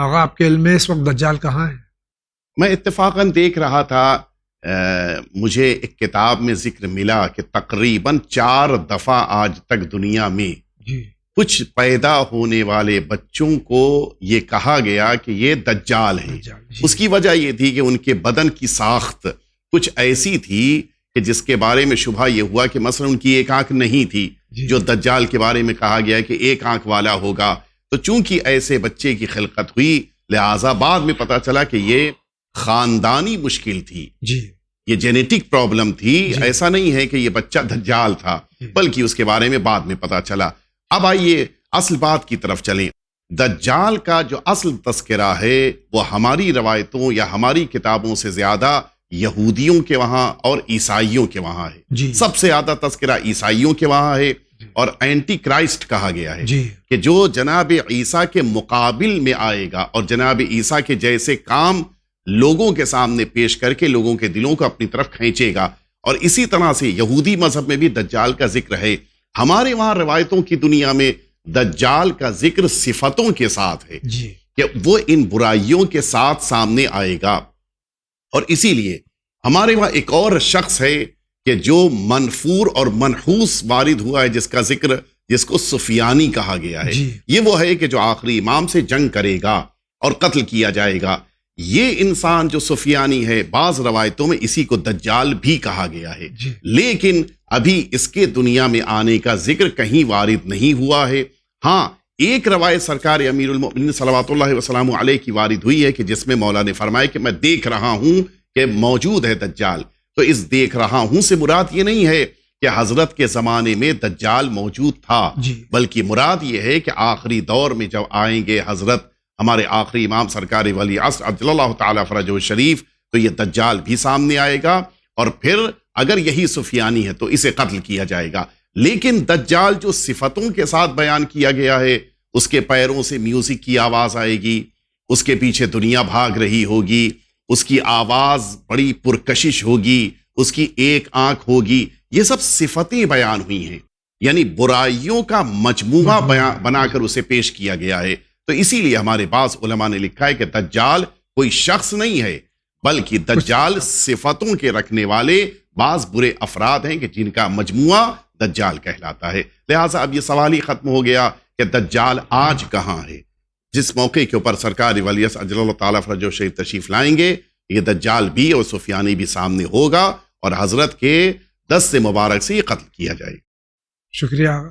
آغا آپ کے علم میں اس وقت دجال کہاں ہے؟ میں اتفاقاً دیکھ رہا تھا، مجھے ایک کتاب میں ذکر ملا کہ تقریباً 4 دفعہ آج تک دنیا میں جی کچھ پیدا ہونے والے بچوں کو یہ کہا گیا کہ یہ دجال ہیں۔ دجال، جی اس کی وجہ یہ تھی کہ ان کے بدن کی ساخت کچھ ایسی تھی کہ جس کے بارے میں شبہ یہ ہوا کہ مثلا ان کی ایک آنکھ نہیں تھی، جی جو دجال کے بارے میں کہا گیا کہ ایک آنکھ والا ہوگا۔ تو چونکہ ایسے بچے کی خلقت ہوئی، لہٰذا بعد میں پتا چلا کہ یہ خاندانی مشکل تھی، جی یہ جینیٹک پرابلم تھی، جی ایسا نہیں ہے کہ یہ بچہ دجال تھا، جی بلکہ اس کے بارے میں بعد میں پتا چلا۔ اب آئیے اصل بات کی طرف چلیں۔ دجال کا جو اصل تذکرہ ہے وہ ہماری روایتوں یا ہماری کتابوں سے زیادہ یہودیوں کے وہاں اور عیسائیوں کے وہاں ہے۔ جی سب سے زیادہ تذکرہ عیسائیوں کے وہاں ہے، اور اینٹی کرائسٹ کہا گیا ہے جی کہ جو جناب عیسیٰ کے مقابل میں آئے گا اور جناب عیسیٰ کے جیسے کام لوگوں کے سامنے پیش کر کے لوگوں کے دلوں کو اپنی طرف کھینچے گا۔ اور اسی طرح سے یہودی مذہب میں بھی دجال کا ذکر ہے۔ ہمارے وہاں روایتوں کی دنیا میں دجال کا ذکر صفتوں کے ساتھ ہے جی کہ وہ ان برائیوں کے ساتھ سامنے آئے گا۔ اور اسی لیے ہمارے وہاں ایک اور شخص ہے کہ جو منفور اور منحوس وارد ہوا ہے، جس کا ذکر، جس کو سفیانی کہا گیا ہے۔ جی یہ وہ ہے کہ جو آخری امام سے جنگ کرے گا اور قتل کیا جائے گا۔ یہ انسان جو سفیانی ہے، بعض روایتوں میں اسی کو دجال بھی کہا گیا ہے، جی لیکن ابھی اس کے دنیا میں آنے کا ذکر کہیں وارد نہیں ہوا ہے۔ ہاں، ایک روایت سرکار امیر المؤمنین صلوات اللہ وسلام علیہ کی وارد ہوئی ہے کہ جس میں مولا نے فرمایا کہ میں دیکھ رہا ہوں کہ موجود ہے دجال۔ تو اس دیکھ رہا ہوں سے مراد یہ نہیں ہے کہ حضرت کے زمانے میں دجال موجود تھا، جی بلکہ مراد یہ ہے کہ آخری دور میں جب آئیں گے حضرت ہمارے آخری امام سرکار ولی عصر عجل اللہ تعالیٰ فرجہ الشریف، تو یہ دجال بھی سامنے آئے گا، اور پھر اگر یہی سفیانی ہے تو اسے قتل کیا جائے گا۔ لیکن دجال جو صفتوں کے ساتھ بیان کیا گیا ہے، اس کے پیروں سے میوزک کی آواز آئے گی، اس کے پیچھے دنیا بھاگ رہی ہوگی، اس کی آواز بڑی پرکشش ہوگی، اس کی ایک آنکھ ہوگی، یہ سب صفتیں بیان ہوئی ہیں، یعنی برائیوں کا مجموعہ بنا کر اسے پیش کیا گیا ہے۔ تو اسی لیے ہمارے بعض علماء نے لکھا ہے کہ دجال کوئی شخص نہیں ہے، بلکہ دجال صفتوں کے رکھنے والے بعض برے افراد ہیں کہ جن کا مجموعہ دجال کہلاتا ہے۔ لہٰذا اب یہ سوال ہی ختم ہو گیا کہ دجال آج کہاں ہے۔ جس موقع کے اوپر سرکار ولی عصر عجل اللہ تعالیٰ فرجہ الشریف تشریف لائیں گے، یہ دجال بھی اور سفیانی بھی سامنے ہوگا، اور حضرت کے دست مبارک سے یہ قتل کیا جائے گا۔ شکریہ آغا۔